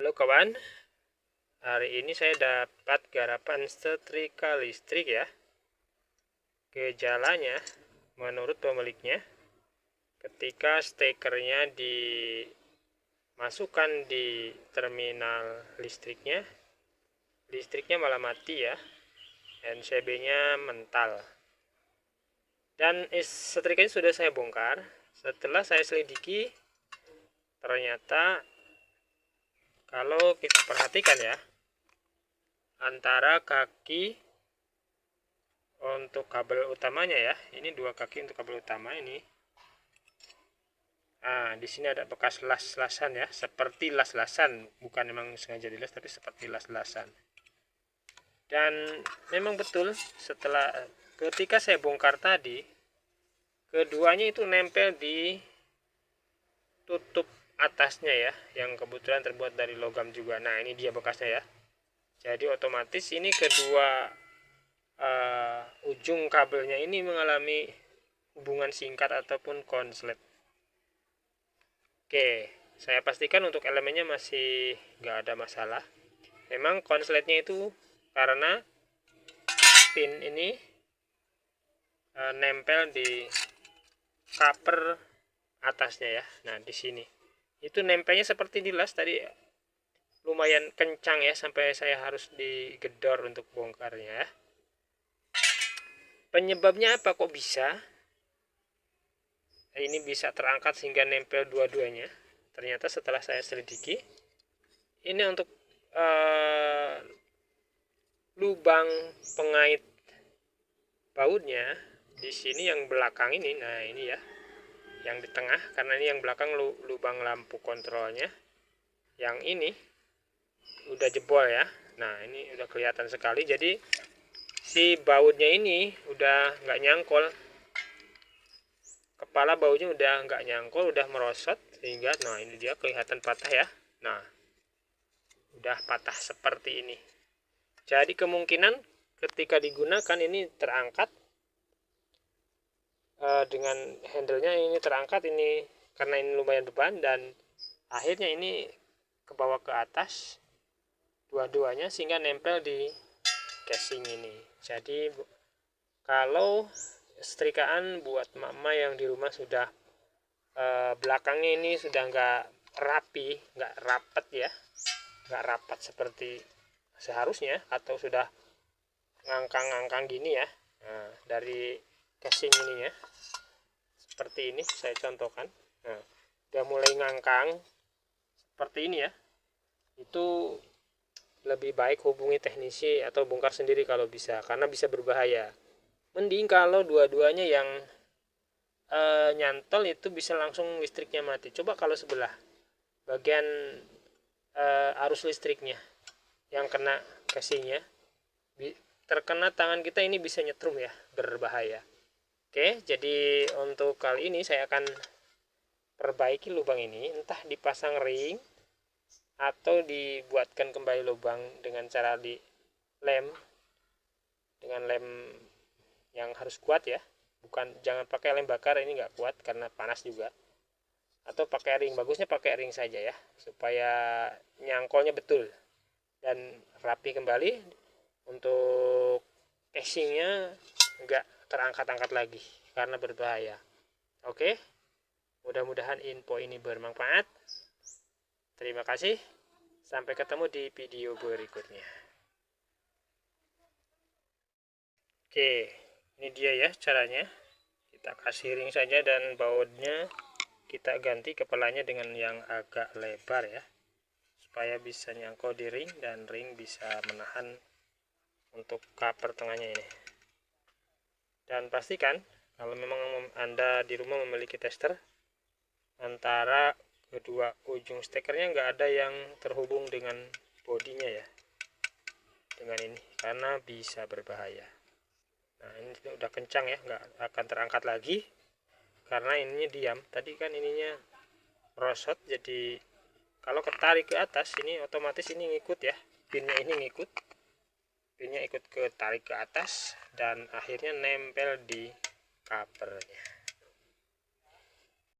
Halo kawan, hari ini saya dapat garapan setrika listrik ya. Gejalanya menurut pemiliknya, ketika stekernya dimasukkan di terminal listriknya malah mati ya. NCB-nya mental. Dan setrikanya sudah saya bongkar. Setelah saya selidiki, ternyata kalau kita perhatikan ya, antara kaki untuk kabel utamanya ya, ini dua kaki untuk kabel utama ini. Di sini ada bekas las-lasan ya, seperti las-lasan, bukan memang sengaja dilas tapi seperti las-lasan. Dan memang betul ketika saya bongkar tadi, keduanya itu nempel di tutup atasnya ya, yang kebetulan terbuat dari logam juga. Nah, ini dia bekasnya ya. Jadi otomatis ini kedua ujung kabelnya ini mengalami hubungan singkat ataupun konslet. Oke, saya pastikan untuk elemennya masih nggak ada masalah. Memang konsletnya itu karena pin ini nempel di cover atasnya ya. Nah, di sini itu nempelnya seperti dilas tadi, lumayan kencang ya, sampai saya harus digedor untuk bongkarnya. Penyebabnya apa kok bisa ini bisa terangkat sehingga nempel dua-duanya? Ternyata setelah saya selidiki, ini untuk lubang pengait bautnya di sini yang belakang ini. Nah, ini ya, yang di tengah, karena ini yang belakang lubang lampu kontrolnya. Yang ini udah jebol ya. Nah, ini udah kelihatan sekali. Jadi si bautnya ini udah nggak nyangkol, kepala bautnya udah nggak nyangkol, udah merosot, sehingga nah ini dia kelihatan patah ya. Nah, udah patah seperti ini. Jadi kemungkinan ketika digunakan ini terangkat, dengan handlenya ini terangkat ini, karena ini lumayan beban, dan akhirnya ini ke bawah ke atas dua-duanya sehingga nempel di casing ini. Jadi kalau setrikaan buat mama yang di rumah sudah belakangnya ini sudah nggak rapi, nggak rapat ya, nggak rapat seperti seharusnya, atau sudah ngangkang-ngangkang gini ya. Nah, dari casing ininya seperti ini saya contohkan. Nah, udah mulai ngangkang seperti ini ya, itu lebih baik hubungi teknisi atau bongkar sendiri kalau bisa, karena bisa berbahaya. Mending kalau dua-duanya yang nyantol itu bisa langsung listriknya mati. Coba kalau sebelah bagian arus listriknya yang kena casingnya, terkena tangan kita, ini bisa nyetrum ya, berbahaya. Oke, jadi untuk kali ini saya akan perbaiki lubang ini, entah dipasang ring atau dibuatkan kembali lubang dengan cara di lem, dengan lem yang harus kuat ya. Jangan pakai lem bakar, ini nggak kuat karena panas juga. Atau pakai ring, bagusnya pakai ring saja ya, supaya nyangkolnya betul dan rapi kembali. Untuk casingnya nggak terangkat-angkat lagi karena berbahaya. Oke, mudah-mudahan info ini bermanfaat. Terima kasih, sampai ketemu di video berikutnya. Oke, ini dia ya caranya. Kita kasih ring saja, dan bautnya kita ganti kepalanya dengan yang agak lebar ya, supaya bisa nyangkut di ring dan ring bisa menahan untuk cover tengahnya ini. Dan pastikan kalau memang Anda di rumah memiliki tester, antara kedua ujung stekernya nggak ada yang terhubung dengan bodinya ya, dengan ini, karena bisa berbahaya. Nah, ini udah kencang ya, nggak akan terangkat lagi karena ininya diam. Tadi kan ininya merosot, jadi kalau ketarik ke atas ini otomatis ini ngikut ya, pinnya ini ngikut, pinnya ikut ke tarik ke atas, dan akhirnya nempel di covernya.